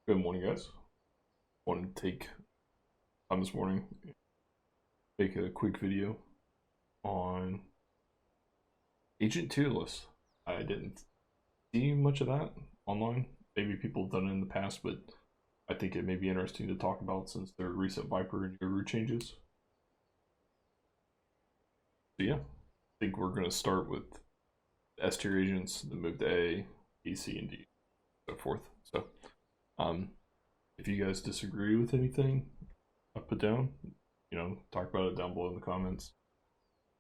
Good morning, guys. Wanted to take time this morning, make a quick video on agent tier lists. I didn't see much of that online. Maybe people have done it in the past, but I think it may be interesting to talk about since there are recent Viper and Yoru changes. So yeah, I think we're gonna start with the S tier agents, then move to A, B, C, and D, so forth. So, if you guys disagree with anything I put down, talk about it down below in the comments.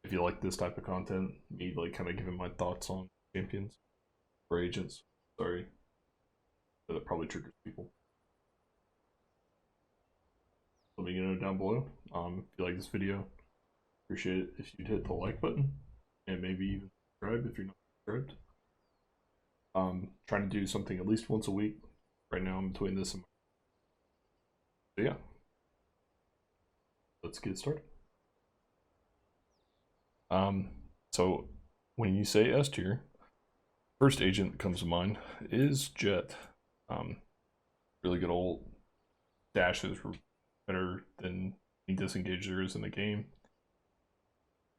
If you like this type of content, me like kind of giving my thoughts on champions or agents, sorry, that probably triggers people. Let me know down below. If you like this video, appreciate it if you'd hit the like button and maybe even subscribe if you're not subscribed. Trying to do something at least once a week. Right now I'm between this and so yeah, let's get started. So when you say S tier, first agent that comes to mind is Jet. Really good old dashes were better than any disengage there is in the game.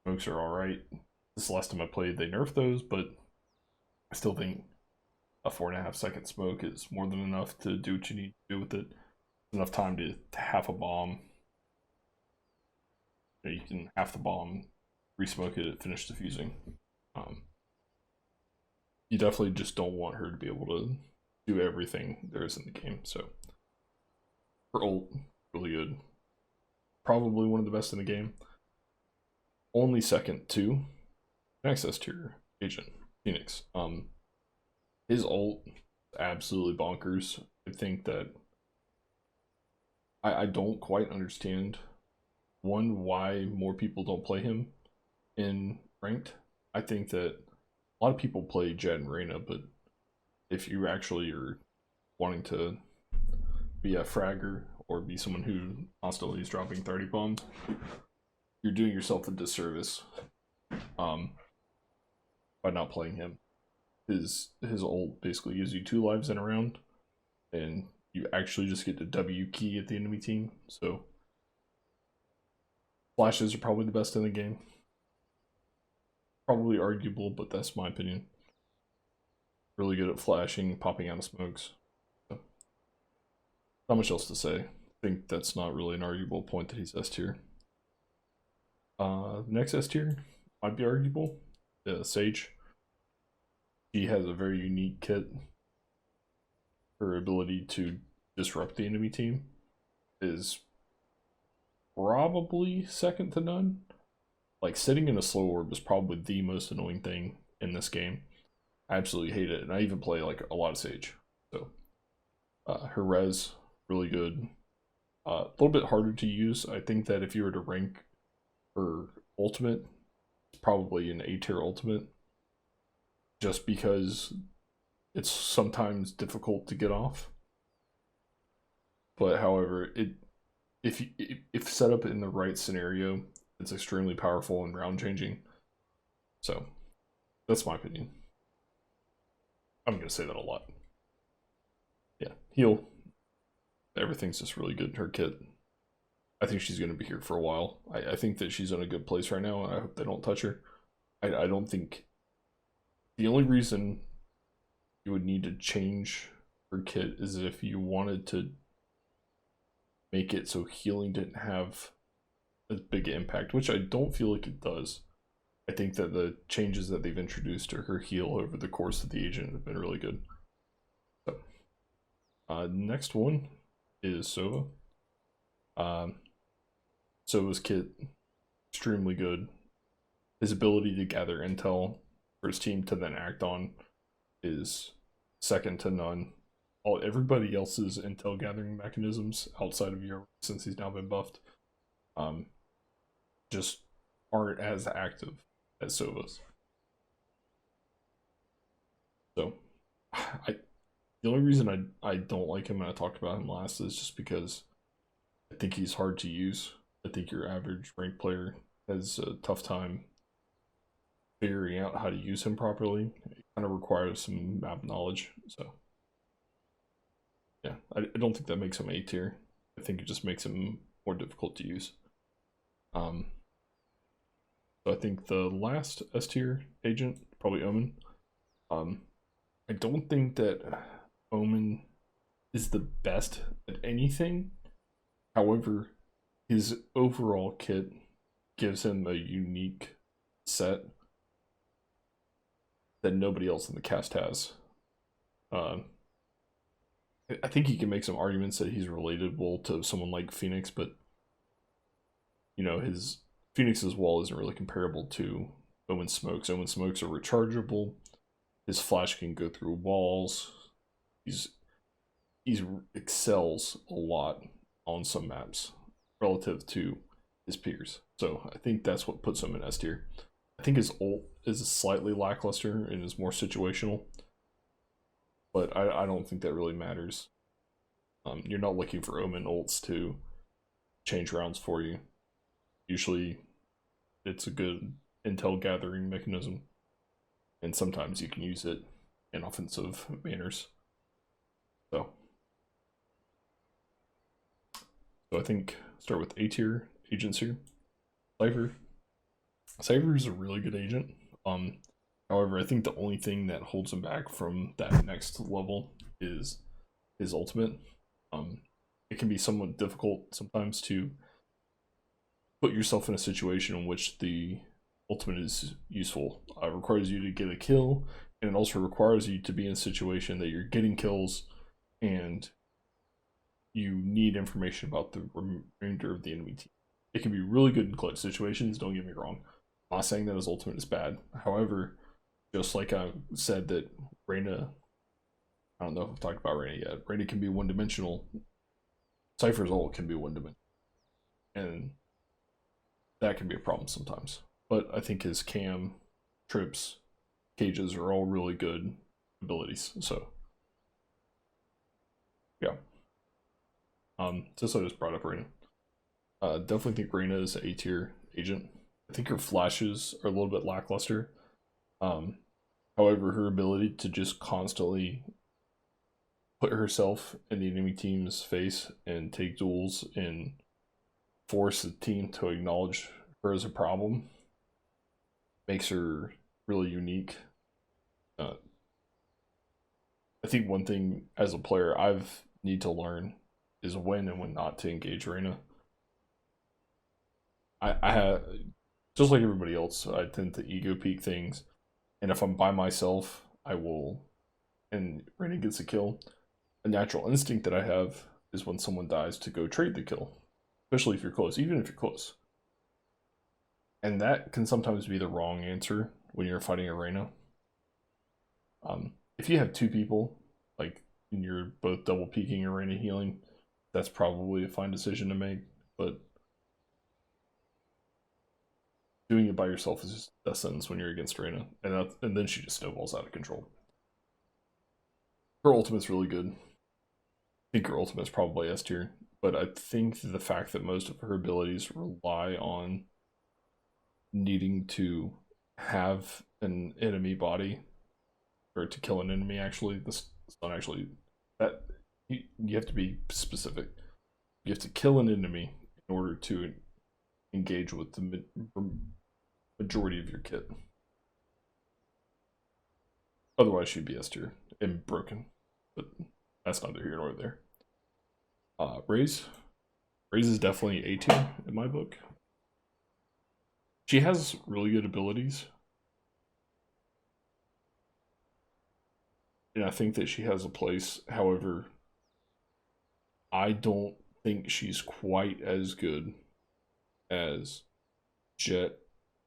Smokes are alright. This is the last time I played, they nerfed those, but I still think a 4.5 second smoke is more than enough to do what you need to do with it. Enough time to half a bomb. You can half the bomb, re-smoke it, finish defusing. You definitely just don't want her to be able to do everything there is in the game. So her ult, really good. Probably one of the best in the game. Only second to next S tier agent, Phoenix. His ult, absolutely bonkers. I think that I don't quite understand why more people don't play him in ranked. I think that a lot of people play Jet and Reyna, but if you actually are wanting to be a fragger or be someone who constantly is dropping 30 bombs, you're doing yourself a disservice by not playing him. His ult basically gives you 2 lives in a round, and you actually just get to W key at the enemy team. So flashes are probably the best in the game. Probably arguable, but that's my opinion. Really good at flashing, popping out of smokes. So, not much else to say. I think that's not really an arguable point that he's S tier. Next S tier might be arguable. Sage. She has a very unique kit. Her ability to disrupt the enemy team is probably second to none. Like, sitting in a slow orb is probably the most annoying thing in this game. I absolutely hate it, and I even play like a lot of Sage. So her res, really good. A little bit harder to use. I think that if you were to rank her ultimate, it's probably an A tier ultimate, just because it's sometimes difficult to get off. But however, if set up in the right scenario, it's extremely powerful and round changing. So that's my opinion. I'm gonna say that a lot. Yeah, heal. Everything's just really good in her kit. I think she's gonna be here for a while. I think that she's in a good place right now, and I hope they don't touch her. I don't think the only reason you would need to change her kit is if you wanted to make it so healing didn't have a big impact, which I don't feel like it does. I think that the changes that they've introduced to her heal over the course of the agent have been really good. So, next one is Sova. Sova's kit, extremely good. His ability to gather intel for his team to then act on is second to none. Everybody else's intel gathering mechanisms outside of Yoru, since he's now been buffed, just aren't as active as Sova's. So the only reason I don't like him, and I talked about him last, is just because I think he's hard to use. I think your average ranked player has a tough time figuring out how to use him properly. It kind of requires some map knowledge. So Yeah, I don't think that makes him A tier. I think it just makes him more difficult to use. So I think the last S tier agent, probably Omen. I don't think that Omen is the best at anything. However, his overall kit gives him a unique set that nobody else in the cast has. Uh, I think he can make some arguments that he's relatable to someone like Phoenix, but his Phoenix's wall isn't really comparable to Omen Smokes. Omen Smokes are rechargeable. His flash can go through walls. He's excels a lot on some maps relative to his peers. So I think that's what puts him in S tier. I think his ult is slightly lackluster and is more situational, but I don't think that really matters. You're not looking for Omen ults to change rounds for you. Usually, it's a good intel gathering mechanism, and sometimes you can use it in offensive manners. So I think start with A tier agents here. Cypher. Cypher is a really good agent. However, I think the only thing that holds him back from that next level is his ultimate. It can be somewhat difficult sometimes to put yourself in a situation in which the ultimate is useful. It requires you to get a kill, and it also requires you to be in a situation that you're getting kills and you need information about the remainder of the enemy team. It can be really good in clutch situations, don't get me wrong. I'm not saying that his ultimate is bad. However, just like I said that Reyna, I don't know if I've talked about Reyna yet, Reyna can be one-dimensional. Cypher's ult can be one-dimensional. And that can be a problem sometimes. But I think his cam, trips, cages are all really good abilities. So, yeah. Just I just brought up Reyna. Definitely think Reyna is an A tier agent. I think her flashes are a little bit lackluster. However, her ability to just constantly put herself in the enemy team's face and take duels and force the team to acknowledge her as a problem makes her really unique. I think one thing as a player I've need to learn is when and when not to engage Reyna. I have, just like everybody else, I tend to ego peak things, and if I'm by myself, I will, and Reyna gets a kill. A natural instinct that I have is when someone dies to go trade the kill, especially if you're close, even if you're close. And that can sometimes be the wrong answer when you're fighting a Reyna. If you have two people, like, and you're both double peeking or Reyna healing, that's probably a fine decision to make, but doing it by yourself is just a sentence when you're against Reyna, and then she just snowballs out of control. Her ultimate's really good. I think her ultimate's probably S tier, but I think the fact that most of her abilities rely on needing to have an enemy body, or to kill an enemy, actually, this is not actually, that, you have to be specific. You have to kill an enemy in order to engage with the majority of your kit. Otherwise, she'd be S tier and broken, but that's neither here nor there. Raze is definitely A tier in my book. She has really good abilities, and I think that she has a place. However, I don't think she's quite as good as Jet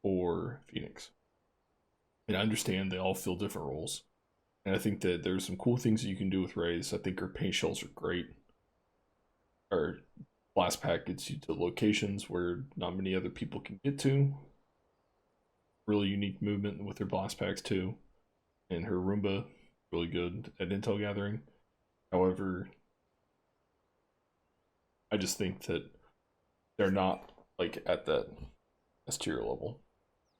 or Phoenix. And I understand they all fill different roles. And I think that there's some cool things that you can do with Raze. I think her paint shells are great. Her blast pack gets you to locations where not many other people can get to. Really unique movement with her blast packs too. And her Roomba, really good at intel gathering. However, I just think that they're not like at that S tier level.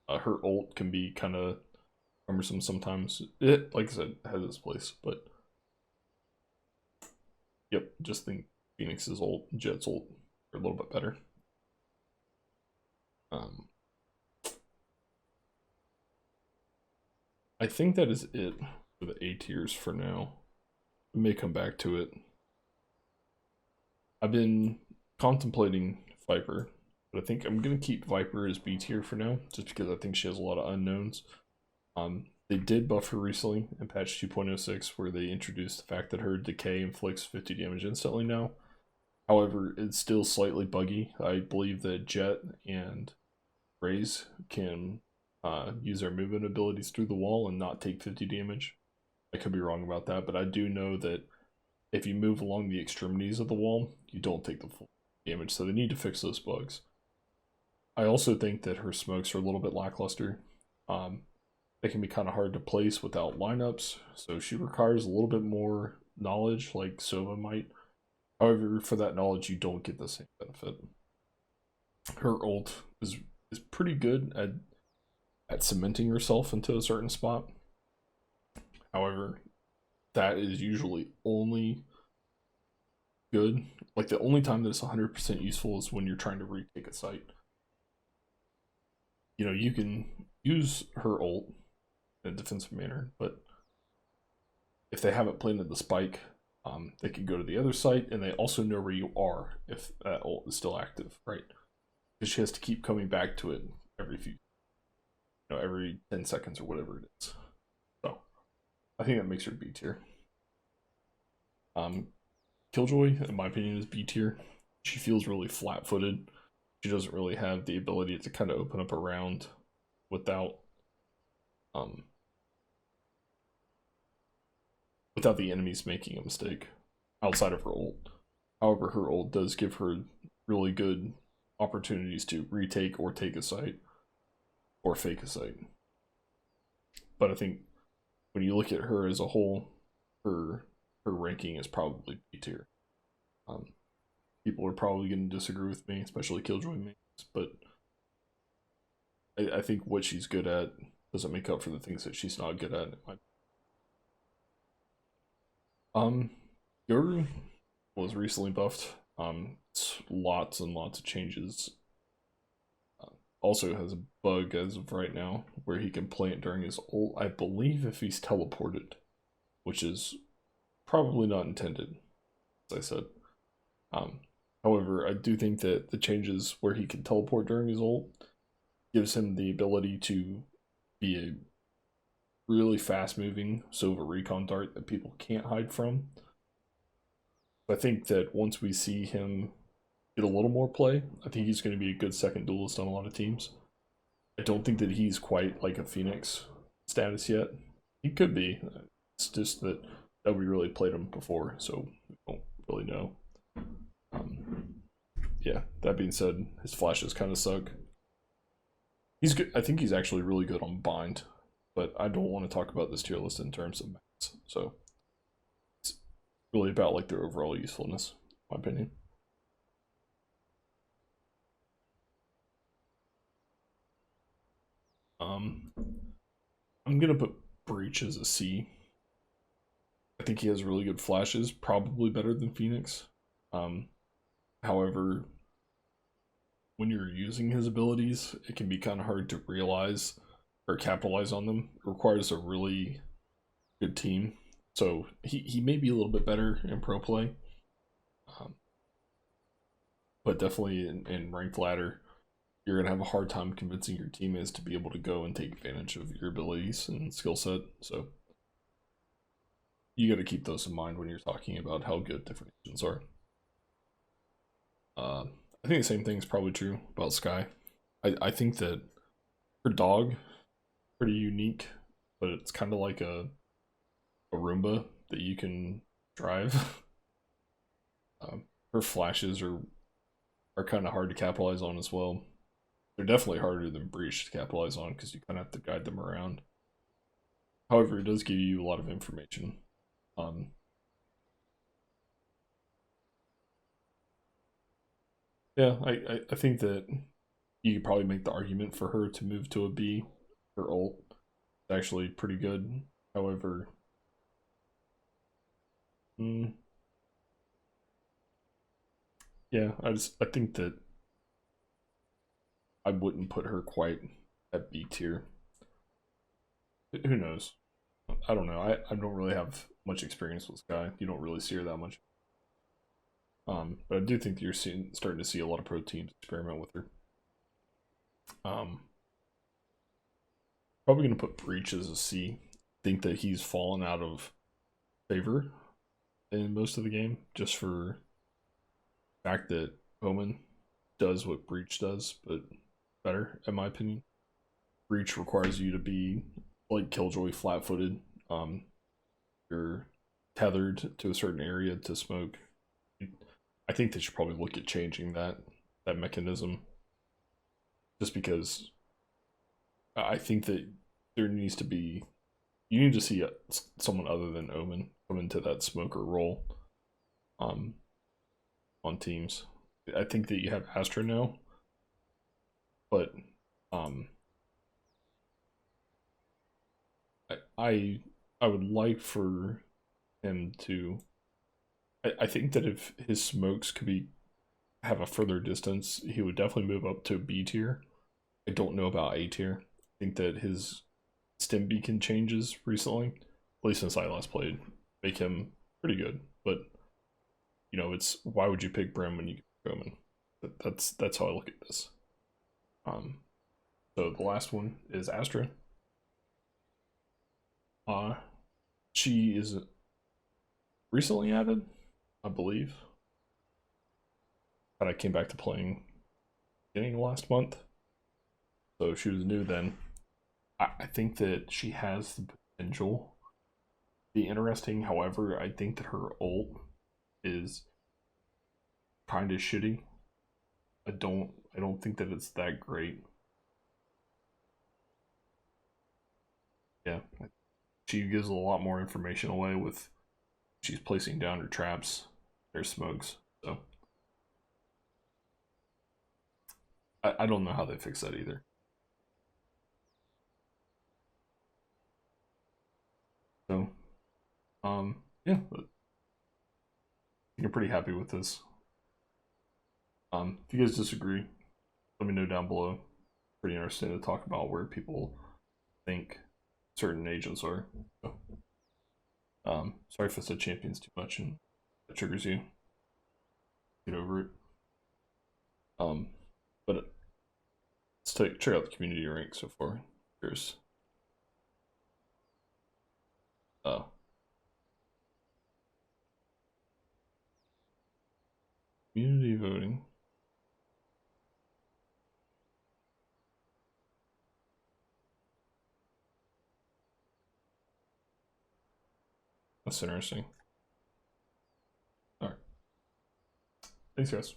Her ult can be kind of cumbersome sometimes. It, like I said, has its place, but just think Phoenix's ult, Jet's ult are a little bit better. I think that is it for the A tiers for now. We may come back to it. I've been contemplating Viper, but I think I'm gonna keep Viper as B tier for now, just because I think she has a lot of unknowns. They did buff her recently in patch 2.06, where they introduced the fact that her decay inflicts 50 damage instantly now. However, it's still slightly buggy. I believe that Jet and Raze can use their movement abilities through the wall and not take 50 damage. I could be wrong about that, but I do know that if you move along the extremities of the wall, you don't take the full damage, so they need to fix those bugs. I also think that her smokes are a little bit lackluster. They can be kind of hard to place without lineups, so she requires a little bit more knowledge, like Sova might. However, for that knowledge, you don't get the same benefit. Her ult is pretty good at cementing herself into a certain spot. However, that is usually only good. Like, the only time that it's 100% useful is when you're trying to retake a site. You know, you can use her ult in a defensive manner, but if they haven't planted the spike, they can go to the other site, and they also know where you are if that ult is still active, right? Because she has to keep coming back to it every 10 seconds or whatever it is. So I think that makes her B tier. Killjoy, in my opinion, is B tier. She feels really flat-footed. She doesn't really have the ability to kind of open up a round without the enemies making a mistake outside of her ult. However, her ult does give her really good opportunities to retake or take a site or fake a site. But I think when you look at her as a whole, her ranking is probably B tier. People are probably going to disagree with me, especially Killjoy mains, but I think what she's good at doesn't make up for the things that she's not good at. Yoru was recently buffed. It's lots and lots of changes. Also has a bug as of right now where he can plant during his ult, I believe, if he's teleported, which is probably not intended, as I said. However, I do think that the changes where he can teleport during his ult gives him the ability to be a really fast-moving Sova recon dart that people can't hide from. I think that once we see him get a little more play, I think he's going to be a good second duelist on a lot of teams. I don't think that he's quite like a Phoenix status yet. He could be. It's just that we really played him before, so we don't really know. Yeah, that being said, his flashes kind of suck. He's good. I think he's actually really good on bind, but I don't want to talk about this tier list in terms of mats. So it's really about like their overall usefulness, in my opinion. I'm gonna put Breach as a C. I think he has really good flashes, probably better than Phoenix. However, when you're using his abilities, it can be kind of hard to realize or capitalize on them. It requires a really good team. So he may be a little bit better in pro play. But definitely in ranked ladder, you're going to have a hard time convincing your teammates to be able to go and take advantage of your abilities and skill set. So you got to keep those in mind when you're talking about how good different agents are. I think the same thing is probably true about Skye. I think that her dog pretty unique, but it's kind of like a Roomba that you can drive. Her flashes are kind of hard to capitalize on as well. They're definitely harder than Breach to capitalize on because you kind of have to guide them around. However, it does give you a lot of information. Yeah, I think that you could probably make the argument for her to move to a B. Her ult is actually pretty good. However, Yeah, I think that I wouldn't put her quite at B tier. Who knows? I don't know. I don't really have much experience with Sky. You don't really see her that much. But I do think that you're starting to see a lot of pro teams experiment with her. Probably gonna put Breach as a C. Think that he's fallen out of favor in most of the game, just for the fact that Omen does what Breach does, but better, in my opinion. Breach requires you to be like Killjoy, flat-footed. You're tethered to a certain area to smoke. I think they should probably look at changing that mechanism, just because I think that there needs to be, you need to see someone other than Omen come into that smoker role um, on teams. I think that you have Astra now, but um, I would like for him to. I think that if his smokes could be have a further distance, he would definitely move up to B tier. I don't know about A tier. I think that his stim beacon changes recently, at least since I last played, make him pretty good. But you know, it's why would you pick Brim when you can Roman? That's how I look at this. Um, so the last one is Astra. Uh, she is recently added, I believe. But I came back to playing beginning of last month, so she was new then. I think that she has the potential to be interesting. However, I think that her ult is kind of shitty. I don't think that it's that great. Yeah, she gives a lot more information away with she's placing down her traps, their smokes. So I don't know how they fix that either. So yeah, but you're pretty happy with this. If you guys disagree, let me know down below. Pretty interesting to talk about where people think certain agents are. So, sorry if I said champions too much and that triggers you. Get over it. Um, but check out the community rank so far. There's uh community voting. That's interesting. All right, thanks guys.